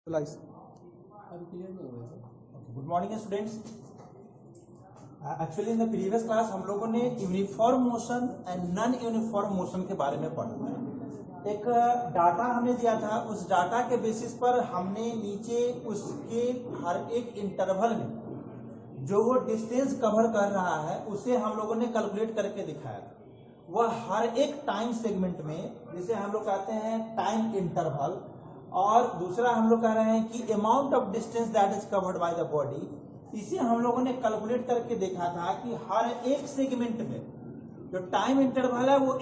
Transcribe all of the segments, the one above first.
Good morning students. Actually in the previous class हम लोगों ने uniform motion and non uniform motion के बारे में पढ़ा था। एक डाटा हमने दिया था, उस डाटा के बेसिस पर हमने नीचे उसके हर एक इंटरवल में जो वो डिस्टेंस कवर कर रहा है उसे हम लोगों ने कैलकुलेट करके दिखाया था। वह हर एक टाइम सेगमेंट में, जिसे हम लोग कहते हैं टाइम इंटरवल, और दूसरा हम लोग कह रहे हैं कि amount of distance that is covered by the body, इसे हम लोगों ने कैलकुलेट करके देखा था कि हर एक सेगमेंट में जो टाइम इंटरवल है वो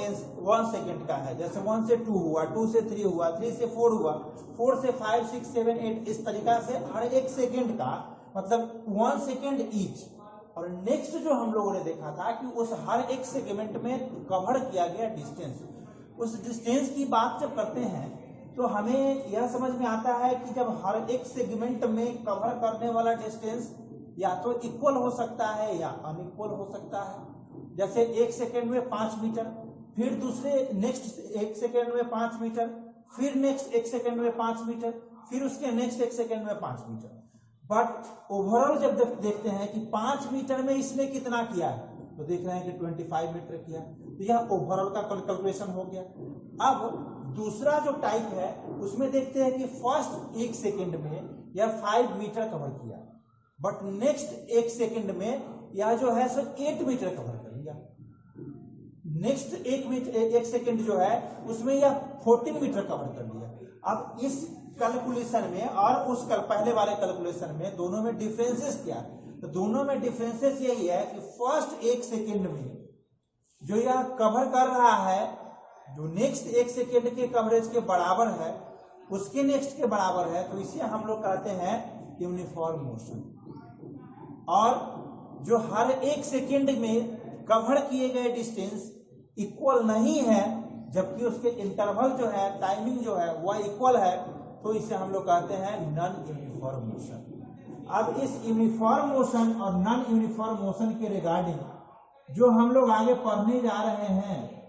1 सेकेंड का है। जैसे 1 से 2 हुआ, 2 से 3 हुआ, 3 से 4 हुआ, 4 से 5, 6, 7, 8, इस तरीका से हर एक सेकेंड का मतलब 1 सेकेंड ईच। और नेक्स्ट जो हम लोगों ने देखा था कि उस हर एक सेगमेंट में कवर किया गया डिस्टेंस, उस डिस्टेंस की बात जब करते हैं तो हमें यह समझ में आता है कि जब हर एक सेगमेंट में कवर करने वाला डिस्टेंस या तो इक्वल हो सकता है या अनइक्वल हो सकता है। जैसे 1 सेकेंड में 5 मीटर, फिर दूसरे नेक्स्ट 1 सेकेंड में 5 मीटर, फिर नेक्स्ट 1 सेकेंड में 5 मीटर, फिर उसके नेक्स्ट 1 सेकेंड में 5 मीटर। बट ओवरऑल जब देखते हैं कि 5 मीटर में इसने कितना किया है तो देख रहे हैं कि 25 मीटर किया, तो यह ओवरऑल का कैलकुलेशन हो गया। अब दूसरा जो टाइप है उसमें देखते हैं कि फर्स्ट 1 सेकेंड में यह 5 मीटर कवर किया, बट नेक्स्ट 1 सेकेंड में यह जो है सो 8 मीटर कवर कर लिया। नेक्स्ट 1 सेकेंड जो है उसमें यह 14 मीटर कवर कर लिया। अब इस कैलकुलेशन में और उस पहले वाले कैलकुलेशन में दोनों में डिफरेंसेस क्या है? तो दोनों में डिफरेंसेस यही है कि फर्स्ट 1 सेकेंड में जो यह कवर कर रहा है, जो नेक्स्ट 1 सेकेंड के कवरेज के बराबर है, उसके नेक्स्ट के बराबर है, तो इसे हम लोग कहते हैं यूनिफॉर्म मोशन। और जो हर 1 सेकेंड में कवर किए गए डिस्टेंस इक्वल नहीं है, जबकि उसके इंटरवल जो है, टाइमिंग जो है वह इक्वल है, तो इसे हम लोग कहते हैं नॉन यूनिफॉर्म मोशन। अब इस यूनिफॉर्म मोशन और नॉन यूनिफॉर्म मोशन के रिगार्डिंग जो हम लोग आगे पढ़ने जा रहे हैं,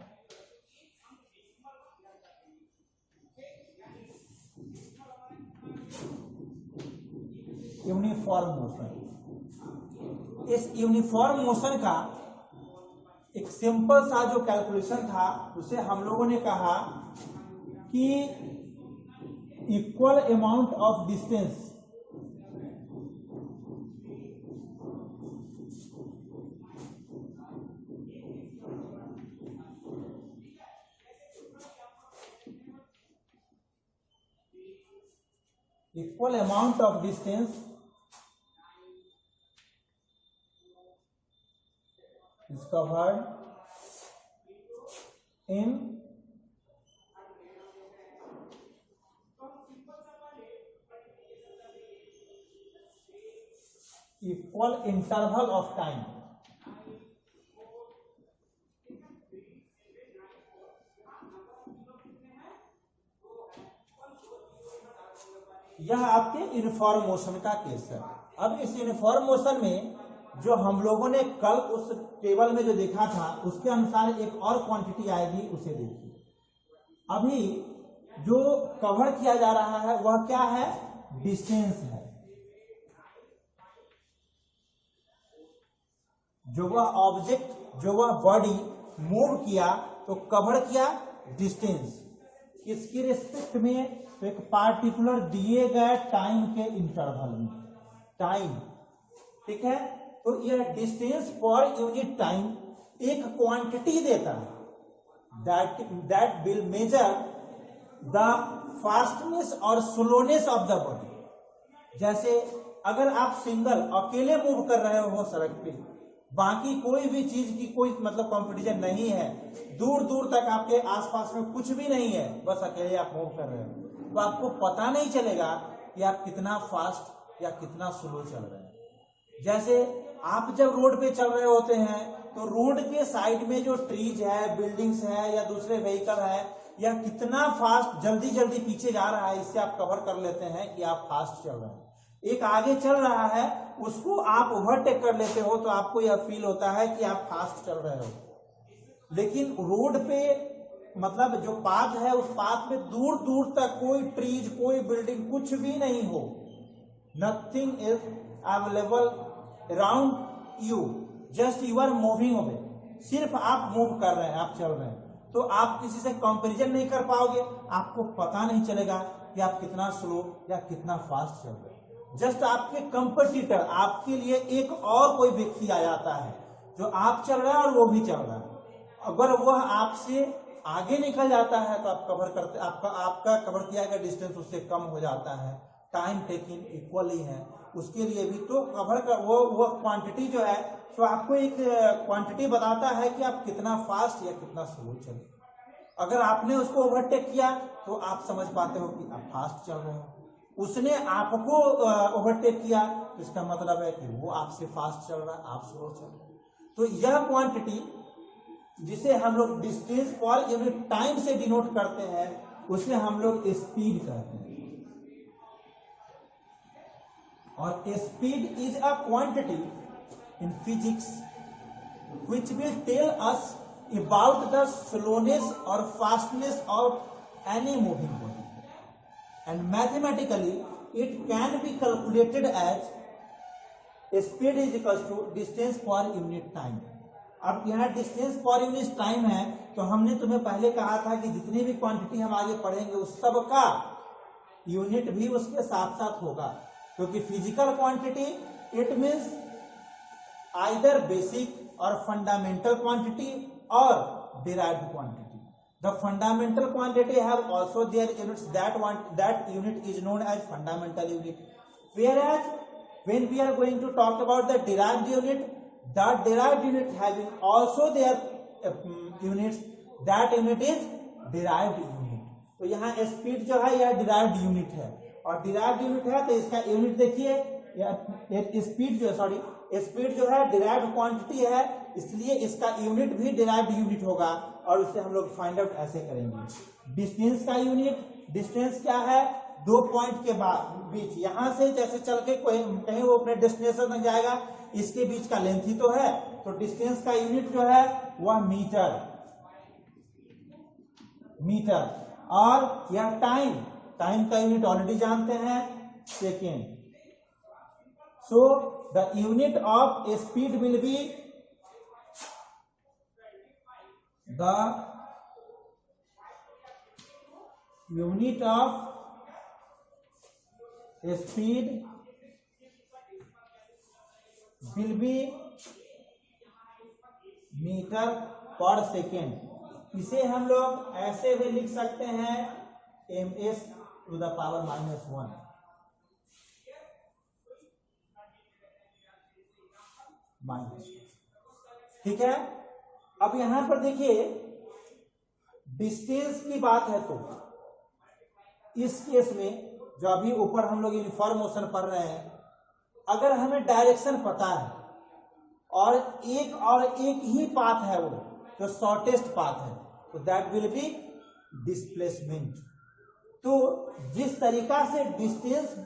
यूनिफॉर्म मोशन, इस यूनिफॉर्म मोशन का एक सिंपल सा जो कैलकुलेशन था उसे हम लोगों ने कहा कि equal amount of distance equal amount of distance is covered in equal interval of time। यह आपके यूनिफॉर्म मोशन का केस है। अब इस यूनिफॉर्म मोशन में जो हम लोगों ने कल उस टेबल में जो देखा था उसके अनुसार एक और क्वांटिटी आएगी, उसे देखिए। अभी जो कवर किया जा रहा है वह क्या है? डिस्टेंस है। जो वह ऑब्जेक्ट, जो वह बॉडी मूव किया तो कवर किया डिस्टेंस, किसकी रिस्पेक्ट में? तो एक पार्टिकुलर दिए गए टाइम के इंटरवल में, टाइम, ठीक है। तो यह डिस्टेंस पर यूनिट टाइम एक क्वांटिटी देता है that will measure the fastness और स्लोनेस ऑफ द बॉडी। जैसे अगर आप सिंगल अकेले मूव कर रहे हो सड़क पे, बाकी कोई भी चीज की कोई मतलब कंपटीशन नहीं है, दूर दूर तक आपके आसपास में कुछ भी नहीं है, बस अकेले आप मूव कर रहे हो, तो आपको पता नहीं चलेगा कि आप कितना फास्ट या कितना स्लो चल रहे हैं। जैसे आप जब रोड पे चल रहे होते हैं तो रोड के साइड में जो ट्रीज है, बिल्डिंग्स है या दूसरे व्हीकल है, या कितना फास्ट जल्दी जल्दी पीछे जा रहा है, इससे आप कवर कर लेते हैं कि आप फास्ट चल रहे हैं। एक आगे चल रहा है, उसको आप ओवरटेक कर लेते हो तो आपको यह फील होता है कि आप फास्ट चल रहे हो। लेकिन रोड पे मतलब जो पाथ है उस पाथ में दूर दूर तक कोई ट्रीज, कोई बिल्डिंग, कुछ भी नहीं हो, nothing is available around you, just you are moving away, सिर्फ आप मूव कर रहे हैं, आप चल रहे हैं, तो आप किसी से कंपैरिजन नहीं कर पाओगे, आपको पता नहीं चलेगा कि आप कितना स्लो या कितना फास्ट चल रहे हैं। जस्ट आपके कंपटीटर, आपके लिए एक और कोई व्यक्ति आ जाता है जो आप चल रहे हैं और वो भी चल रहा है, अगर वह आपसे आगे निकल जाता है तो आप कवर करते, आपका कवर किया गया डिस्टेंस उससे कम हो जाता है, टाइम टेकिंग इक्वली है उसके लिए भी, तो कवर कर वो क्वांटिटी जो है तो आपको एक क्वांटिटी बताता है कि आप कितना फास्ट या कितना स्लो चले। अगर आपने उसको ओवरटेक किया तो आप समझ पाते हो कि आप फास्ट चल रहे हो, उसने आपको ओवरटेक किया तो इसका मतलब है कि वो आपसे फास्ट चल रहा है, आप स्लो चल रहे हो। तो यह क्वांटिटी जिसे हम लोग डिस्टेंस पर यूनिट टाइम से डिनोट करते हैं उसे हम लोग स्पीड कहते हैं। और speed is a quantity in physics which will tell us about the slowness or fastness of any moving body, and mathematically it can be calculated as speed is equals to distance per unit time। अब यहाँ distance per unit time है तो हमने तुम्हें पहले कहा था कि जितनी भी क्वांटिटी हम आगे पढ़ेंगे उस सब का यूनिट भी उसके साथ साथ होगा, क्योंकि physical quantity it means either basic or fundamental quantity or derived quantity. The fundamental quantity have also their units, that unit is known as fundamental unit, whereas when we are going to talk about the derived unit, that derived unit having also their units, that unit is derived unit। तो यहाँ speed जो है यह derived unit है, और derived unit है तो इसका यूनिट देखिए, स्पीड जो है डिराइव्ड क्वांटिटी है, इसलिए इसका यूनिट भी डिराइव्ड यूनिट होगा, और उसे हम लोग फाइंड आउट ऐसे करेंगे। डिस्टेंस का यूनिट, डिस्टेंस क्या है, दो पॉइंट के बीच, यहां से जैसे चल के कहीं वो अपने डेस्टिनेशन तक जाएगा, इसके बीच का लेंथ ही तो है, तो डिस्टेंस का यूनिट जो है वह मीटर। और यह टाइम का यूनिट ऑलरेडी जानते हैं, second. So the unit of speed will be the unit of speed will be metre per second. इसे हम लोग ऐसे भी लिख सकते हैं ms to the power -1। ठीक है। अब यहां पर देखिए डिस्टेंस की बात है तो इस केस में जो अभी ऊपर हम लोग यूनिफॉर्म मोशन पढ़ रहे हैं, अगर हमें डायरेक्शन पता है और एक ही पाथ है वो जो शॉर्टेस्ट पाथ है, तो दैट विल बी डिस्प्लेसमेंट। तो जिस तरीका से डिस्टेंस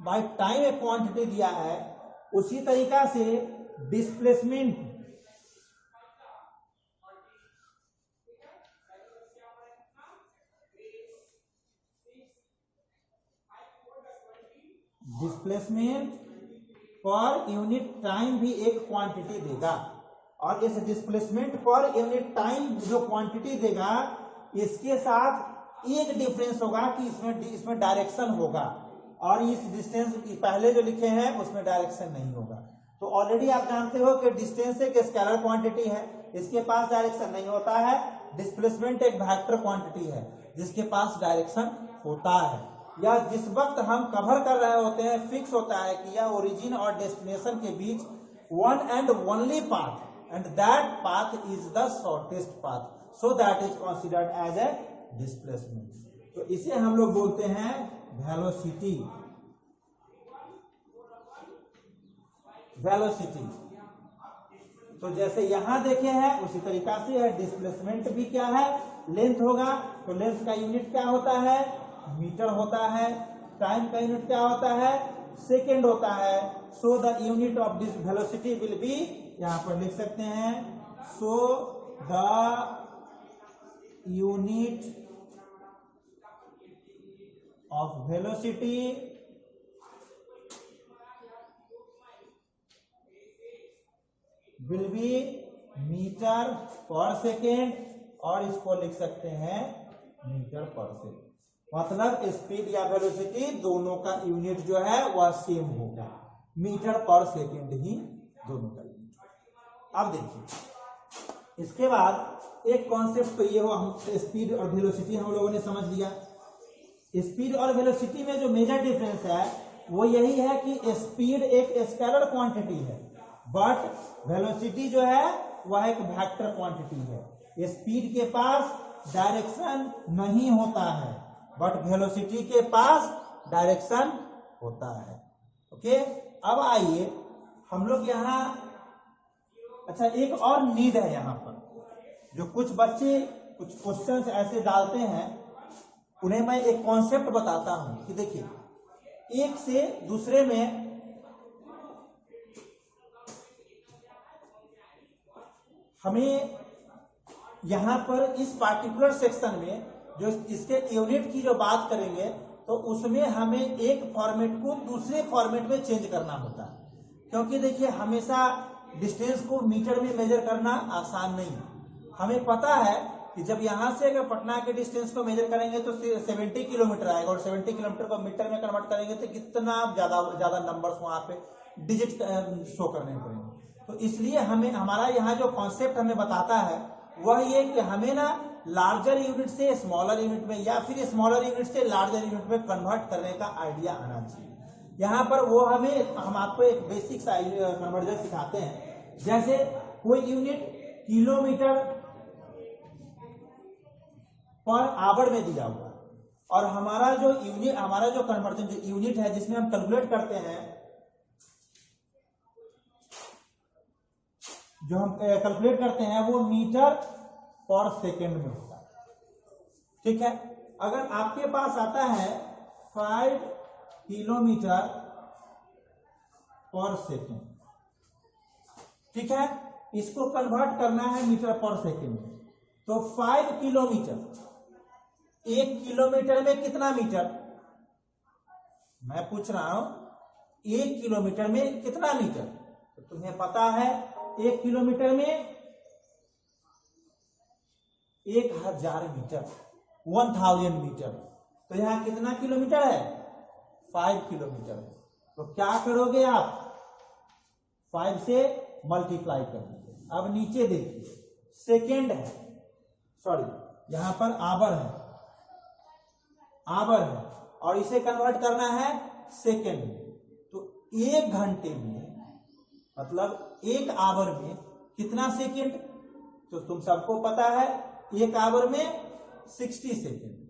बाय टाइम एक क्वांटिटी दिया है, उसी तरीका से डिस्प्लेसमेंट पर यूनिट टाइम भी एक क्वांटिटी देगा, और इस डिस्प्लेसमेंट पर यूनिट टाइम जो क्वांटिटी देगा इसके साथ एक डिफरेंस होगा कि इसमें डायरेक्शन होगा, और इस डिस्टेंस पहले जो लिखे हैं उसमें डायरेक्शन नहीं होगा। तो ऑलरेडी आप जानते हो कि डिस्टेंस एक स्केलर क्वांटिटी है, इसके पास डायरेक्शन नहीं होता है। डिस्प्लेसमेंट एक वेक्टर क्वांटिटी है जिसके पास डायरेक्शन होता है, या जिस वक्त हम कवर कर रहे होते हैं फिक्स होता है कि यह ओरिजिन और डेस्टिनेशन के बीच one and only path, and that path is the shortest path, so that is considered as a displacement. तो इसे हम लोग बोलते हैं वेलोसिटी। तो जैसे यहां देखे हैं उसी तरीका से है, डिस्प्लेसमेंट भी क्या है, लेंथ होगा, तो लेंथ का यूनिट क्या होता है, मीटर होता है। टाइम का यूनिट क्या होता है, सेकेंड होता है। So the unit of this velocity will be, यहां पर लिख सकते हैं, so the unit of velocity will be metre per second, और इसको लिख सकते हैं मीटर पर सेकेंड। मतलब स्पीड या वेलोसिटी दोनों का यूनिट जो है वह सेम होगा, मीटर पर सेकेंड ही दोनों का यूनिट। अब देखिए इसके बाद एक कॉन्सेप्ट तो ये हो, हम स्पीड और वेलोसिटी हम लोगों ने समझ लिया। स्पीड और वेलोसिटी में जो मेजर डिफरेंस है वो यही है कि स्पीड एक स्केलर क्वांटिटी है, बट वेलोसिटी जो है वह एक वेक्टर क्वांटिटी है। स्पीड के पास डायरेक्शन नहीं होता है, बट वेलोसिटी के पास डायरेक्शन होता है। ओके, अब आइए हम लोग यहाँ, अच्छा एक और नीड है यहाँ पर, जो कुछ बच्चे कुछ क्वेश्चंस ऐसे डालते हैं, उन्हें मैं एक कॉन्सेप्ट बताता हूं कि देखिए एक से दूसरे में हमें यहां पर इस पार्टिकुलर सेक्शन में जो इसके यूनिट की जो बात करेंगे तो उसमें हमें एक फॉर्मेट को दूसरे फॉर्मेट में चेंज करना होता है, क्योंकि देखिए हमेशा डिस्टेंस को मीटर में मेजर करना आसान नहीं है। हमें पता है कि जब यहां से अगर पटना के डिस्टेंस को मेजर करेंगे तो 70 किलोमीटर आएगा, और 70 किलोमीटर को मीटर में कन्वर्ट करेंगे तो कितना ज्यादा नंबर्स वहां पे डिजिट शो करने पड़ेंगे। तो इसलिए हमें हमारा यहाँ जो कॉन्सेप्ट हमें बताता है वह ये कि हमें ना लार्जर यूनिट से स्मॉलर यूनिट में या फिर स्मॉलर यूनिट से लार्जर यूनिट में कन्वर्ट करने का आइडिया आना चाहिए। यहाँ पर वो हम आपको एक बेसिक कन्वर्जन सिखाते हैं। जैसे कोई यूनिट किलोमीटर पर आवर में दिया हुआ, और हमारा जो कन्वर्जन जो यूनिट है जिसमें हम कैलकुलेट करते हैं, जो हम कैलकुलेट करते हैं वो मीटर पर सेकेंड में होता है। ठीक है, अगर आपके पास आता है 5 किलोमीटर पर सेकेंड, ठीक है, इसको कन्वर्ट करना है मीटर पर सेकेंड में, तो 5 किलोमीटर, 1 किलोमीटर में कितना मीटर, मैं पूछ रहा हूं 1 किलोमीटर में कितना मीटर, तो तुम्हें पता है 1 किलोमीटर में 1000 मीटर, 1000 मीटर, तो यहां कितना किलोमीटर है, 5 किलोमीटर है। तो क्या करोगे आप, 5 से मल्टीप्लाई कर दीजिए। अब नीचे देखिए सेकेंड है, सॉरी यहां पर आवर है, और इसे कन्वर्ट करना है सेकेंड में। तो 1 घंटे में मतलब 1 आवर में कितना सेकेंड, तो तुम सबको पता है 1 आवर में 60 सेकेंड,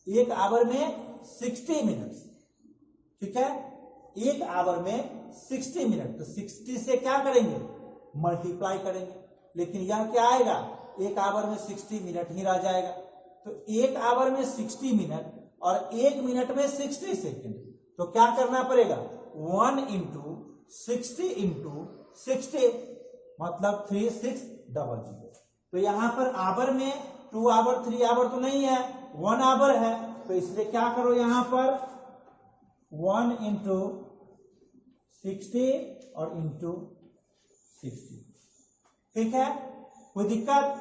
1 आवर में 60 मिनट, ठीक है, 1 आवर में 60 मिनट, तो 60 से क्या करेंगे, मल्टीप्लाई करेंगे, लेकिन यह क्या आएगा, 1 आवर में 60 मिनट ही रह जाएगा। तो 1 आवर में 60 मिनट और 1 मिनट में 60 सेकेंड, तो क्या करना पड़ेगा, 1 इंटू 60 इंटू 60, मतलब 3600। तो यहां पर आवर में 2 आवर 3 आवर तो नहीं है, 1 आवर है, तो इसलिए क्या करो यहां पर 1 इंटू 60 और इंटू 60, ठीक है, कोई दिक्कत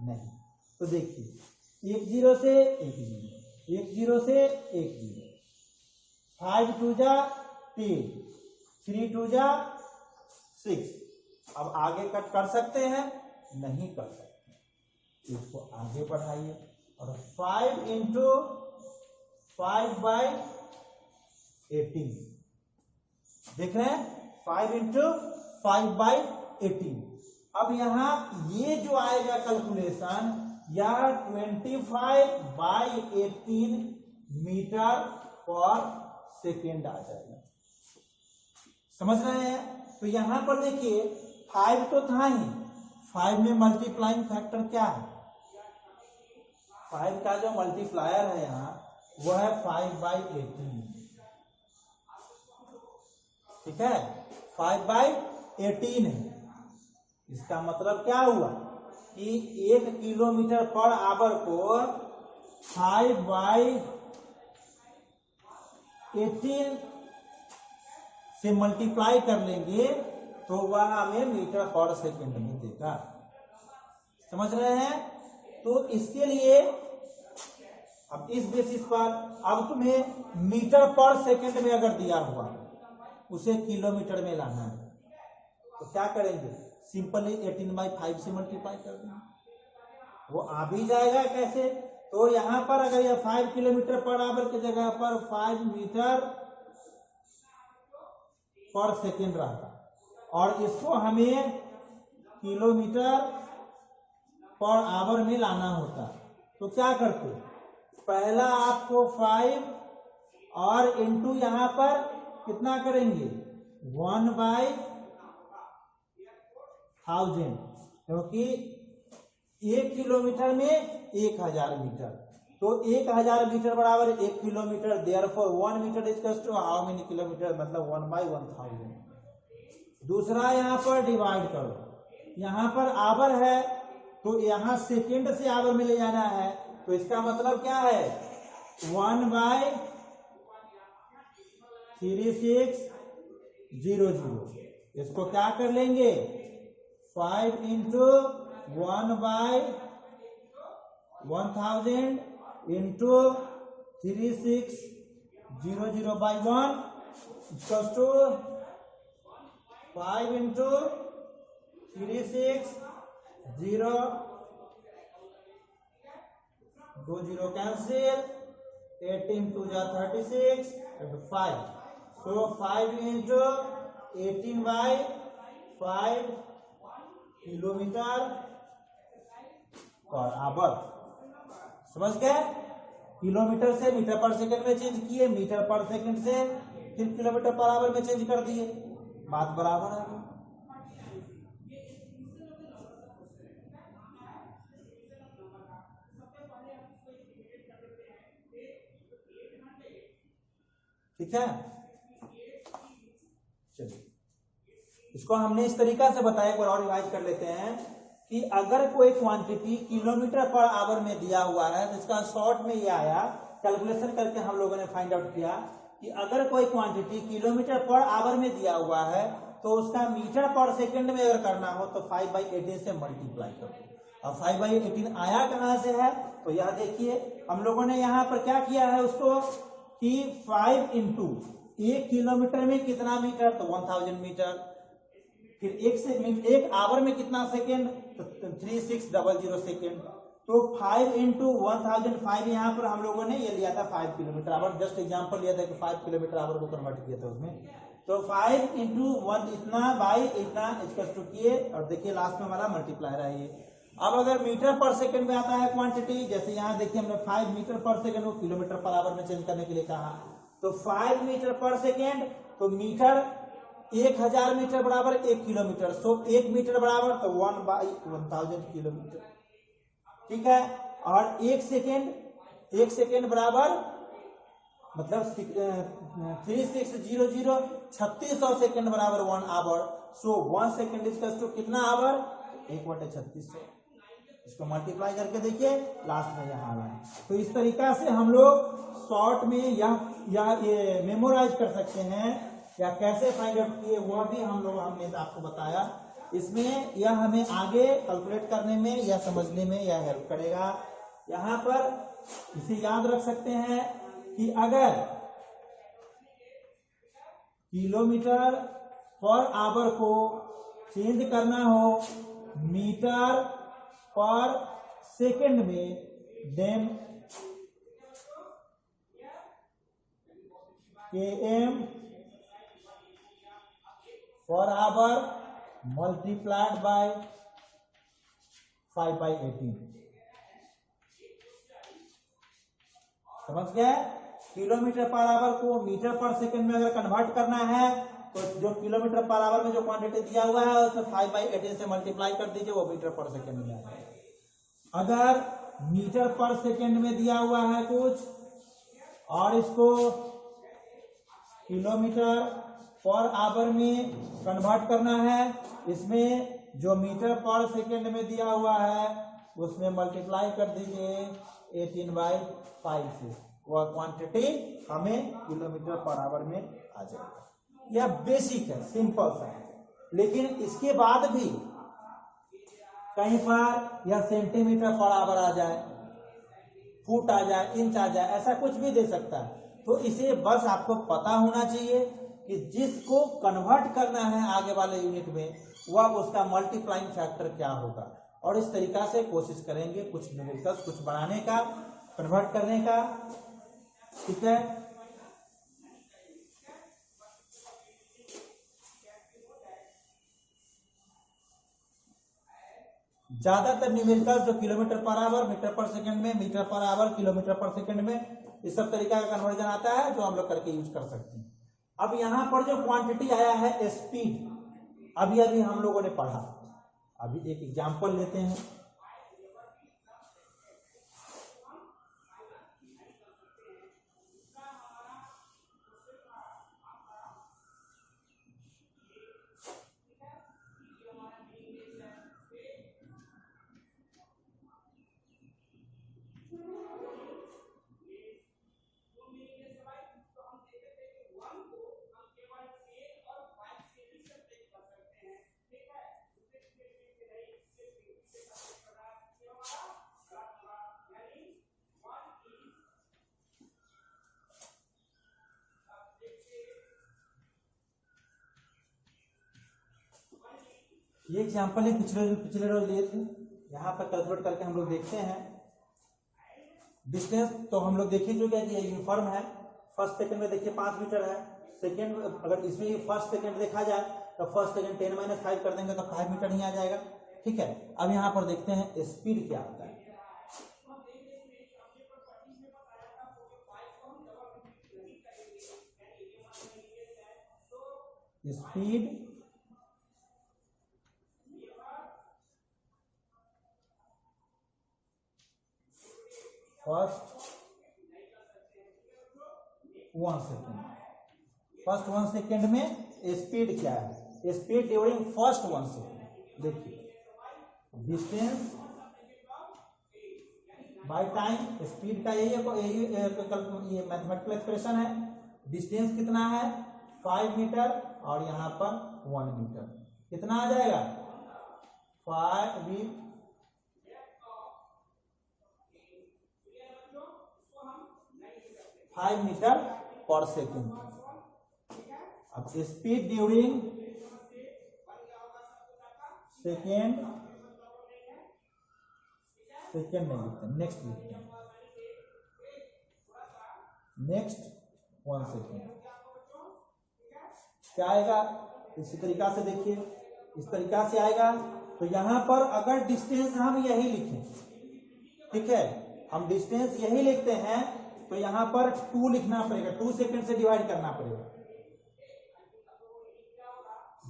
नहीं। तो देखिए 1 0 से 1 0, 1 0 से 1 0, 5 2 जा 3, 3 2 जा 6। अब आगे कट कर सकते हैं, नहीं कर सकते, इसको आगे बढ़ाइए, और 5 इंटू 5/18, देख रहे हैं, 5 इंटू 5/18। अब यहां ये जो आएगा कैलकुलेशन, यह 25/18 मीटर पर सेकेंड आ जाएगा। समझ रहे हैं? तो यहां पर देखिए 5 तो था ही, 5 में मल्टीप्लाइंग फैक्टर क्या है, 5 का जो मल्टीप्लायर है यहाँ वो है 5/18, ठीक है, 5/18 है। इसका मतलब क्या हुआ, कि 1 किलोमीटर पर आवर को 5/18 से मल्टीप्लाई कर लेंगे तो वह हमें मीटर पर सेकंड में देगा। समझ रहे हैं? तो इसके लिए अब इस बेसिस पर अब तुम्हें मीटर पर सेकंड में अगर दिया हुआ उसे किलोमीटर में लाना है तो क्या करेंगे? सिंपली 18/5 से मल्टीप्लाई कर देंगे, वो आ भी जाएगा। कैसे? तो यहां पर अगर यह 5 किलोमीटर पर आवर की जगह पर 5 मीटर पर सेकंड रहता और इसको हमें किलोमीटर पर आवर में लाना होता तो क्या करते? पहला आपको 5 और इंटू यहां पर कितना करेंगे? 1/1000, क्योंकि 1 किलोमीटर में 1000 मीटर, तो 1000 मीटर बराबर 1 kilometre. Therefore 1 metre equals to how many kilometre, मतलब 1/1000। दूसरा यहां पर डिवाइड करो, यहां पर आवर है तो यहां सेकंड से आवर में ले जाना है, तो इसका मतलब क्या है? 1/3600। इसको क्या कर लेंगे? 5 into 1/1000 into 3600/1 equals to 5 into 3600, 2 0 cancel, 18 2 जा 36 and 5, so 5 into 18/5 kilometre per hour. समझ गए? किलोमीटर से मीटर पर सेकंड में चेंज किए, मीटर पर सेकंड से फिर किलोमीटर पर आवर में चेंज कर दिए, बात बराबर है। ठीक है, चलिए इसको हमने इस तरीका से बताया, एक बार और रिवाइज कर लेते हैं कि अगर कोई क्वांटिटी किलोमीटर पर आवर में दिया हुआ है तो इसका शॉर्ट में ये आया, कैलकुलेशन करके हम लोगों ने फाइंड आउट किया कि अगर कोई क्वांटिटी किलोमीटर पर आवर में दिया हुआ है तो उसका मीटर पर सेकंड में अगर करना हो तो 5/18 से मल्टीप्लाई करो। अब 5/18 आया कहां से है? तो यह देखिए हम लोगों ने यहाँ पर क्या किया है उसको कि 5 इंटू 1 किलोमीटर में कितना मीटर, तो 1000 मीटर, फिर एक आवर में कितना सेकेंड, तो 3600 सेकेंड, तो 5 इंटू 1005 यहाँ पर हम लोगों ने ये लिया था 5 किलोमीटर आवर, जस्ट एग्जांपल लिया था कि 5 किलोमीटर आवर को कन्वर्ट किया था उसमें, तो 5 इंटू 1 इतना बाई इतना इसका किए और देखिए लास्ट में हमारा मल्टीप्लायर है ये। अब अगर मीटर पर सेकंड में आता है क्वांटिटी, जैसे यहाँ देखिए हमने 5 मीटर पर सेकंड को किलोमीटर पर आवर में चेंज करने के लिए कहा, तो 5 मीटर पर सेकंड, तो मीटर 1000 मीटर बराबर 1 किलोमीटर, सो 1 मीटर बराबर तो 1/1000 किलोमीटर। ठीक है, और 1 सेकेंड बराबर मतलब 3600 3600 सेकेंड बराबर 1 hour, so 1 second is to कितना आवर, 1/3600। इसको मल्टीप्लाई करके देखिए लास्ट में यहाँ आना है। तो इस तरीका से हम लोग शॉर्ट में ये मेमोराइज कर सकते हैं, या कैसे फाइंड आउट किए वह भी हमने आपको बताया। इसमें यह हमें आगे कैलकुलेट करने में या समझने में यह हेल्प करेगा। यहाँ पर इसे याद रख सकते हैं कि अगर किलोमीटर पर आवर को चेंज करना हो मीटर पर सेकंड में, then km per hour multiplied by 5/18। समझ गए? किलोमीटर पर आवर को मीटर पर सेकंड में अगर कन्वर्ट करना है तो जो किलोमीटर पर आवर में जो क्वांटिटी दिया हुआ है उसमें 5/18 से मल्टीप्लाई कर दीजिए, वो मीटर पर सेकंड में आएगा। अगर मीटर पर सेकंड में दिया हुआ है कुछ और इसको किलोमीटर पर आवर में कन्वर्ट करना है, इसमें जो मीटर पर सेकेंड में दिया हुआ है उसमें मल्टीप्लाई कर दीजिए 18/5 से, वह क्वांटिटी हमें किलोमीटर पर आवर में आ जाएगा। यह बेसिक है, सिंपल सा है। लेकिन इसके बाद भी कहीं पर यह सेंटीमीटर पर आवर आ जाए, फुट आ जाए, इंच आ जाए, ऐसा कुछ भी दे सकता है। तो इसे बस आपको पता होना चाहिए कि जिसको कन्वर्ट करना है आगे वाले यूनिट में वह उसका मल्टीप्लाइंग फैक्टर क्या होगा। और इस तरीका से कोशिश करेंगे कुछ न्यूमेरिकल्स कुछ बनाने का, कन्वर्ट करने का। ठीक है, ज्यादातर न्यूमेरिकल्स जो kilometre per hour, metre per second में, मीटर पर आवर, किलोमीटर पर सेकंड में, इस सब तरीका का कन्वर्जन आता है जो हम लोग करके यूज कर सकते हैं। अब यहां पर जो क्वांटिटी आया है स्पीड, अभी हम लोगों ने पढ़ा। अभी एक एग्जांपल लेते हैं। ये एग्जांपल है पिछले रोज लिए थे। यहाँ पर कैलकुलेट करके हम लोग देखते हैं डिस्टेंस। तो हम लोग देख ही चुके हैं कि ये यूनिफॉर्म है। फर्स्ट सेकंड में देखिए 5 मीटर है। सेकंड अगर इसमें फर्स्ट सेकंड देखा जाए तो फर्स्ट सेकंड 10-5 कर देंगे तो 5 मीटर ही आ जाएगा। ठीक है, अब यहाँ पर देखते हैं स्पीड क्या आता है। Speed first 1 second, first 1 second में स्पीड क्या है? Speed during first 1 second. देखिए डिस्टेंस बाय टाइम, स्पीड का यही मैथमेटिकल एक्सप्रेशन है। डिस्टेंस कितना है? 5 मीटर और यहाँ पर 1 मीटर। कितना आ जाएगा? 5 मीटर पर सेकेंड। अब स्पीड ड्यूरिंग सेकेंड नहीं लिखते, नेक्स्ट लिखते हैं। नेक्स्ट 1 सेकेंड क्या आएगा? इसी तरीका से देखिए, इस तरीका से आएगा। तो यहां पर अगर डिस्टेंस हम यही लिखें, ठीक है, हम डिस्टेंस यही लिखते हैं तो यहां पर 2 लिखना पड़ेगा, 2 सेकेंड से डिवाइड करना पड़ेगा।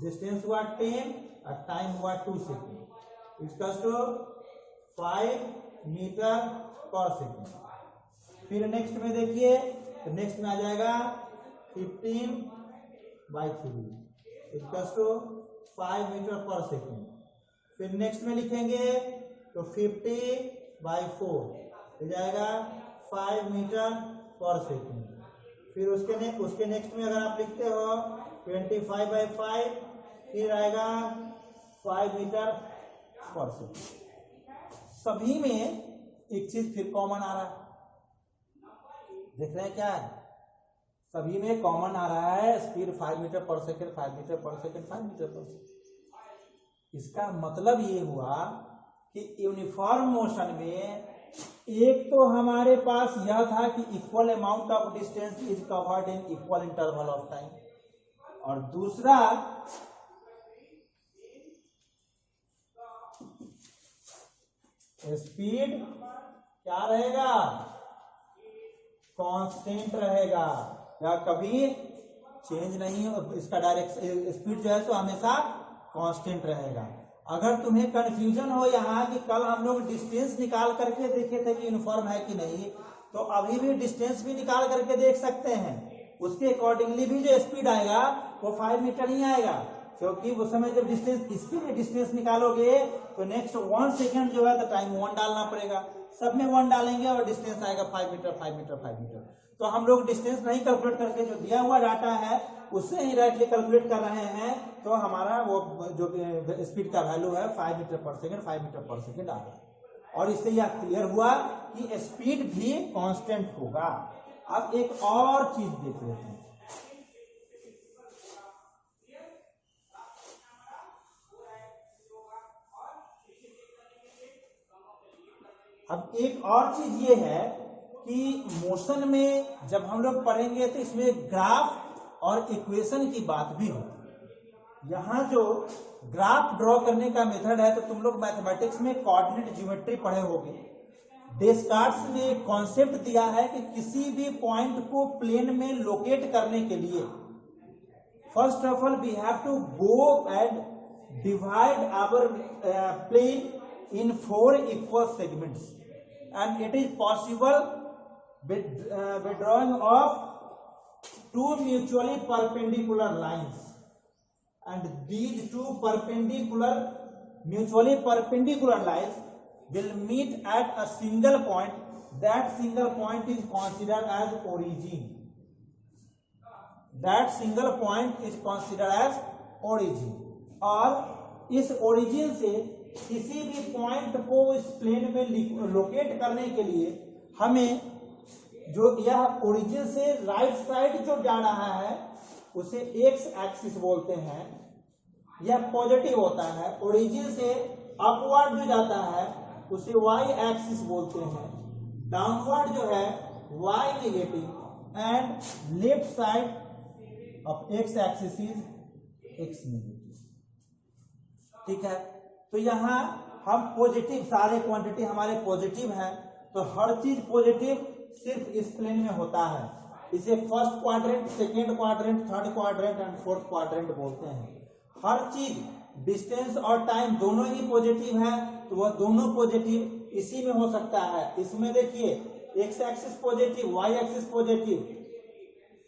डिस्टेंस हुआ 10 और टाइम हुआ 2 सेकेंड। इसका तो 5 मीटर पर सेकेंड। फिर नेक्स्ट में देखिए, तो नेक्स्ट में आ जाएगा 15/3 equals to 5 metre per second. फिर नेक्स्ट में लिखेंगे तो 50/4 हो जाएगा 5 मीटर पर सेकेंड। फिर उसके नेक्स्ट में अगर आप लिखते हो 25/5, फिर आएगा 5 मीटर पर सेकेंड। सभी में एक चीज फिर कॉमन आ रहा है, देख रहे हैं क्या है? सभी में कॉमन आ रहा है speed 5 metre per second, 5 metre per second, 5 metre per second. इसका मतलब ये हुआ कि यूनिफॉर्म मोशन में एक तो हमारे पास यह था कि equal amount of distance is covered in equal interval of time, और दूसरा स्पीड क्या रहेगा? कांस्टेंट रहेगा, या कभी चेंज नहीं हो। इसका डायरेक्ट स्पीड जो है तो हमेशा कांस्टेंट रहेगा। अगर तुम्हें कंफ्यूजन हो यहाँ कि कल हम लोग डिस्टेंस निकाल करके देखे थे कि यूनिफॉर्म है कि नहीं, तो अभी भी डिस्टेंस भी निकाल करके देख सकते हैं। उसके अकॉर्डिंगली भी जो स्पीड आएगा वो 5 मीटर ही आएगा। क्योंकि उस समय जब डिस्टेंस इसके लिए डिस्टेंस निकालोगे तो नेक्स्ट 1 सेकंड जो है तो टाइम 1 डालना पड़ेगा, सब में 1 डालेंगे और डिस्टेंस आएगा 5 मीटर 5 मीटर 5 मीटर। तो हम लोग डिस्टेंस नहीं कैलकुलेट करके जो दिया हुआ डाटा है उससे ही डायरेक्टली कैलकुलेट कर रहे हैं, तो हमारा वो जो स्पीड का वैल्यू है 5 metre per second 5 metre per second आ रहा। और इससे यह क्लियर हुआ कि स्पीड भी कांस्टेंट होगा। अब एक और चीज देख लेते हैं। अब एक और चीज ये है कि मोशन में जब हम लोग पढ़ेंगे तो इसमें ग्राफ और इक्वेशन की बात भी होती है। यहाँ जो ग्राफ ड्रॉ करने का मेथड है तो तुम लोग मैथमेटिक्स में कोऑर्डिनेट ज्योमेट्री पढ़े होंगे। डेस्कार्ट्स ने एक कॉन्सेप्ट दिया है कि किसी भी पॉइंट को प्लेन में लोकेट करने के लिए first of all we have to go and divide our plane in 4 equal segments and it is possible with drawing of 2 mutually perpendicular lines, and these two mutually perpendicular lines will meet at a single point. That single point is considered as origin. That single point is considered as origin. और इस origin से किसी भी point को इस plane में locate करने के लिए हमें जो यह ओरिजिन से राइट साइड जो जा रहा है उसे एक्स एक्सिस बोलते हैं, यह पॉजिटिव होता है। ओरिजिन से अपवर्ड जो जाता है उसे वाई एक्सिस बोलते हैं, डाउनवर्ड जो है Y negative, and left side of X axis is X negative. ठीक है, तो यहाँ हम पॉजिटिव, सारे क्वांटिटी हमारे पॉजिटिव हैं, तो हर चीज पॉजिटिव सिर्फ इस प्लेन में होता है। इसे first quadrant, second quadrant, third quadrant and fourth quadrant बोलते हैं। हर चीज डिस्टेंस और टाइम दोनों ही पॉजिटिव है, तो वह दोनों पॉजिटिव इसी में हो सकता है। इसमें देखिए X axis positive, Y axis positive,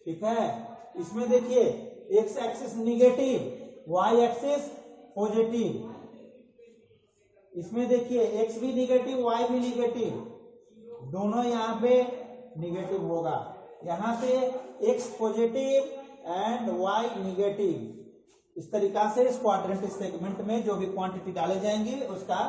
ठीक है। इसमें देखिए X axis negative, Y axis positive. इसमें देखिए एक्स भी निगेटिव, वाई भी निगेटिव, दोनों यहाँ पे निगेटिव होगा। यहाँ से X positive and Y negative. इस तरीका से इस क्वाड्रेंट सेगमेंट में जो भी क्वांटिटी डाले जाएंगी उसका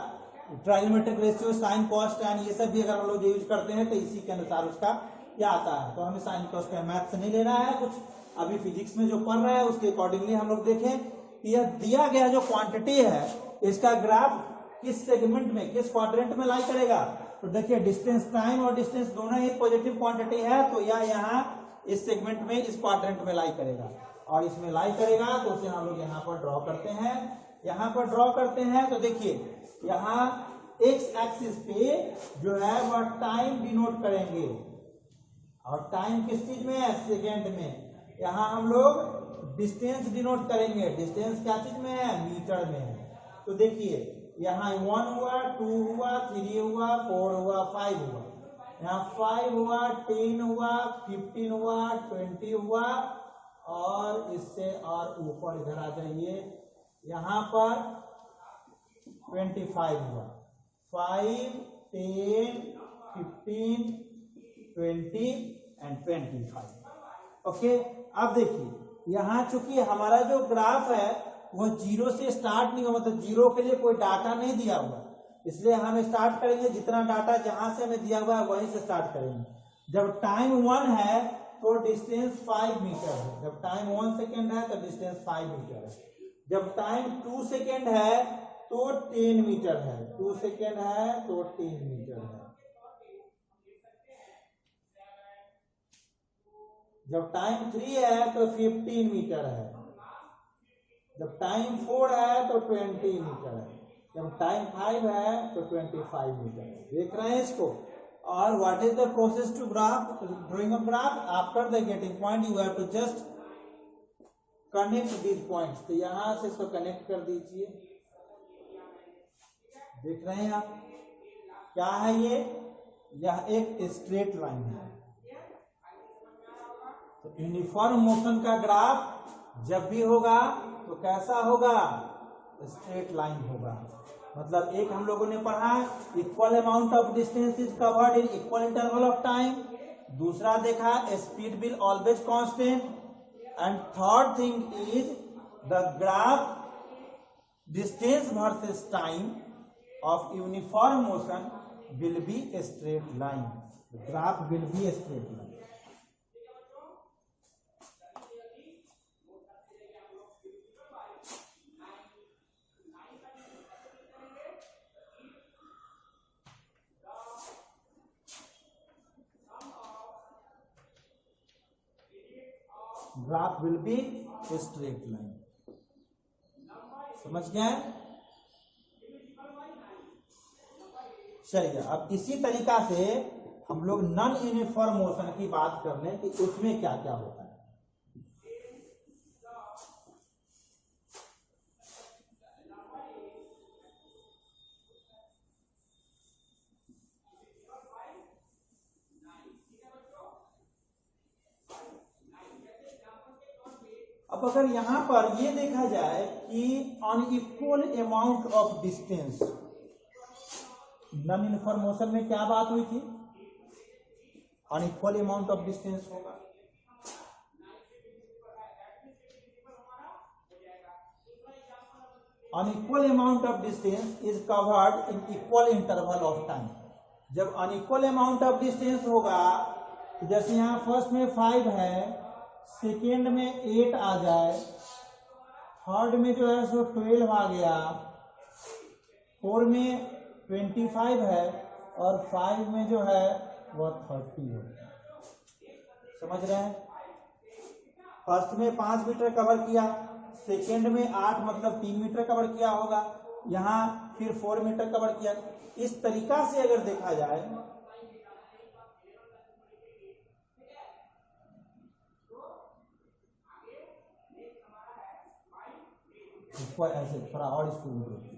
trigonometric ratio, sine, cos, tan, ये सब भी अगर हम लोग यूज करते हैं तो इसी के अनुसार उसका क्या आता है। तो हमें साइन कॉस टैन मैथ से नहीं लेना है, कुछ अभी फिजिक्स में जो पढ़ रहा है उसके अकॉर्डिंगली हम लोग देखें कि यह दिया गया जो क्वांटिटी है इसका ग्राफ किस सेगमेंट में, किस क्वाड्रेंट में लाई करेगा। तो देखिए डिस्टेंस, टाइम और डिस्टेंस दोनों ही पॉजिटिव क्वांटिटी है, तो यह यहाँ इस सेगमेंट में, इस क्वाड्रेंट में लाई करेगा। और इसमें लाई करेगा तो उसे हम लोग यहाँ पर ड्रॉ करते हैं। यहाँ पर ड्रॉ करते हैं तो देखिए यहाँ एक्स एक्सिस पे जो है वह टाइम डिनोट करेंगे, और टाइम किस चीज में है, सेकेंड में। यहाँ हम लोग डिस्टेंस डिनोट करेंगे, डिस्टेंस क्या चीज में है, मीटर में है। तो देखिए यहाँ 1 हुआ, 2 हुआ, 3 हुआ, 4 हुआ, 5 हुआ, यहाँ 5 हुआ, 10 हुआ, 15 हुआ, 20 हुआ, और इससे और ऊपर इधर आ जाइए, यहाँ पर 25 हुआ, 5, 10, 15, 20 एंड 25। ओके, अब देखिए यहाँ चूंकि हमारा जो ग्राफ है वो 0 से स्टार्ट नहीं हुआ, मतलब 0 के लिए कोई डाटा नहीं दिया हुआ, इसलिए हम स्टार्ट करेंगे जितना डाटा जहां से हमें दिया हुआ है वहीं से स्टार्ट करेंगे। जब टाइम 1 है तो डिस्टेंस 5 मीटर है, जब टाइम 1 सेकेंड है तो डिस्टेंस 5 मीटर है, जब टाइम 2 सेकेंड है तो 10 मीटर है, 2 सेकेंड है तो 10 मीटर है, जब टाइम 3 है तो 15 मीटर है, जब टाइम 4 है तो 20 मीटर है, जब टाइम 5 है तो 25 मीटर है। देख रहे हैं इसको। और what is the process to graph, drawing a graph, after the getting point you have to just connect these points. तो यहां से इसको कनेक्ट कर दीजिए। देख रहे हैं आप क्या है ये, यह एक स्ट्रेट लाइन है। तो यूनिफॉर्म मोशन का ग्राफ जब भी होगा तो कैसा होगा, स्ट्रेट लाइन होगा। मतलब एक हम लोगों ने पढ़ा equal amount of distance is covered in equal interval of time, दूसरा देखा speed will always constant, and third thing is the graph distance versus time of uniform motion will be a straight line, graph will be a straight line. Graph will be a straight line, समझ गए? चलिए अब इसी तरीका से हम लोग non uniform motion की बात कर लें कि उसमें क्या क्या होता है। अब अगर यहां पर ये देखा जाए कि unequal amount of distance, non uniform motion में क्या बात हुई थी, अनइक्वल अमाउंट ऑफ डिस्टेंस होगा। Unequal amount of distance is covered in equal interval of time. जब अनइक्वल अमाउंट ऑफ डिस्टेंस होगा तो जैसे यहां फर्स्ट में 5 है, सेकेंड में 8 आ जाए, थर्ड में जो है सो 12 आ गया, 4 में 25 है और 5 में जो है वह 30 है। समझ रहे हैं? फर्स्ट में 5 मीटर कवर किया, सेकेंड में 8 मतलब 3 मीटर कवर किया होगा, यहाँ फिर 4 मीटर कवर किया। इस तरीका से अगर देखा जाए इसको ऐसे थोड़ा और इसको इम्प्रूव कीजिए।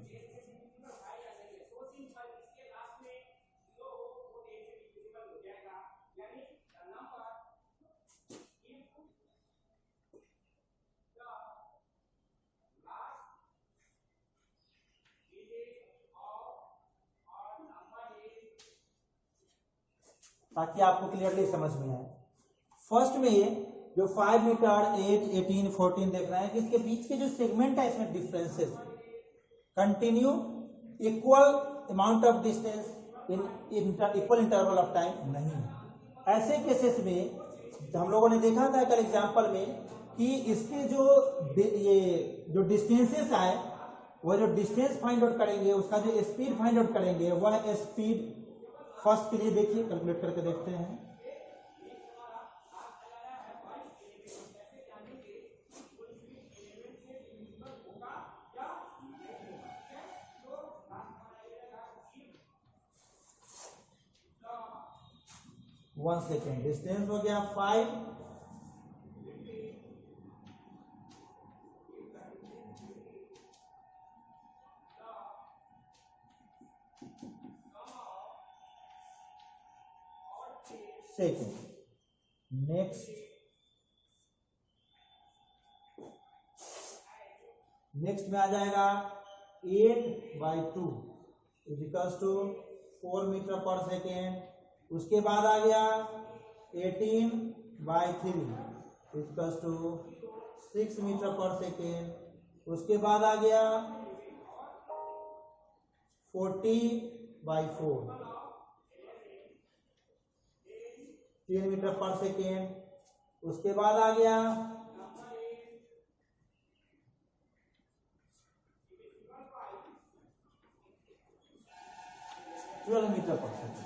ताकि आपको क्लियरली समझ में आए। फर्स्ट में ये जो 5 मीटर 8 18 14 देख रहे हैं कि इसके बीच के जो सेगमेंट है इसमें differences, continue equal amount of distance in equal interval of time नहीं है। ऐसे केसेस में हम लोगों ने देखा था कल एग्जांपल में कि इसके जो डिस्टेंसेस आए वह जो डिस्टेंस फाइंड आउट करेंगे, उसका जो स्पीड फाइंड आउट करेंगे, वह स्पीड फर्स्ट के लिए देखिए कैलकुलेट करके देखते हैं। वन सेकेंड, डिस्टेंस हो गया 5, सेकेंड। नेक्स्ट में आ जाएगा 8/2 equals to 4 metre per second. उसके बाद आ गया 18/3 equals to 6 metre per second. उसके बाद आ गया 40/4 3 मीटर पर सेकेंड। उसके बाद आ गया 12 मीटर पर सेकेंड।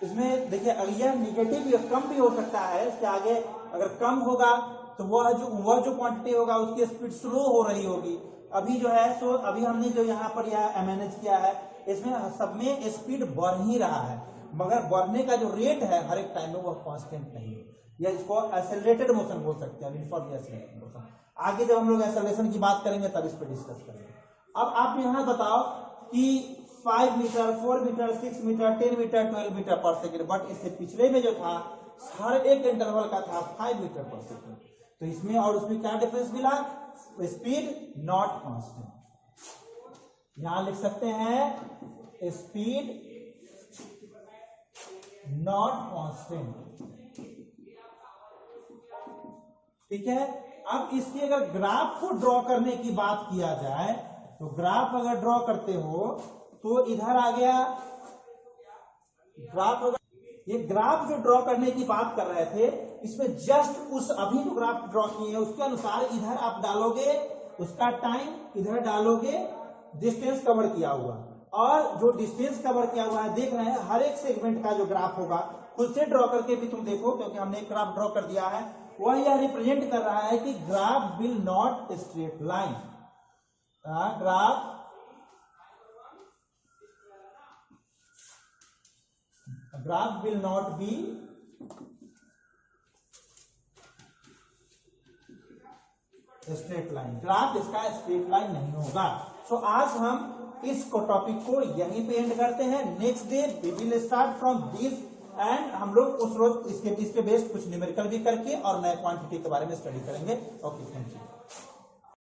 इसमें देखिए अगर यह निगेटिव या कम भी हो सकता है, इसके आगे अगर कम होगा तो वह जो क्वांटिटी होगा उसकी स्पीड स्लो हो रही होगी। अभी जो है सो अभी हमने जो यहाँ पर यह मैनेज किया है इसमें सब में स्पीड बढ़ ही रहा है, मगर बढ़ने का जो रेट है हर एक टाइम में वह कांस्टेंट नहीं है। या इसको एक्सेलरेटेड मोशन बोल सकते हैं, यूनिफॉर्म एक्सेलरेटेड मोशन। आगे जब हम लोग एक्सेलरेशन की बात करेंगे तब इस पर डिस्कस करेंगे। अब आप यहाँ बताओ कि 5 metre 4 metre 6 metre 10 metre 12 metre per second, but इससे पिछले में जो था हर एक इंटरवल का था 5 मीटर पर सेकेंड। तो इसमें और उसमें क्या डिफरेंस मिला, स्पीड नॉट कांस्टेंट। यहां लिख सकते हैं स्पीड नॉट कांस्टेंट, ठीक है। अब इसकी अगर ग्राफ को ड्रॉ करने की बात किया जाए तो ग्राफ अगर ड्रॉ करते हो तो इधर आ गया ग्राफ, अगर ये ग्राफ जो ड्रॉ करने की बात कर रहे थे इसमें जस्ट उस अभी जो ग्राफ ड्रॉ किए हैं उसके अनुसार इधर आप डालोगे उसका टाइम, इधर डालोगे डिस्टेंस कवर किया हुआ, और जो डिस्टेंस कवर किया हुआ है देख रहे हैं हर एक सेगमेंट का जो ग्राफ होगा खुद से ड्रॉ करके भी तुम देखो, क्योंकि हमने एक ग्राफ ड्रॉ कर दिया है, वह यह रिप्रेजेंट कर रहा है कि graph will not straight line, graph will not be straight line, graph इसका स्ट्रेट लाइन नहीं होगा। सो आज हम इस टॉपिक को यहीं पे एंड करते हैं। Next day we will start from this end हम लोग उस रोज इसके बेस्ड कुछ न्यूमेरिकल भी करके और नए क्वांटिटी के बारे में स्टडी करेंगे। Okay, thank you.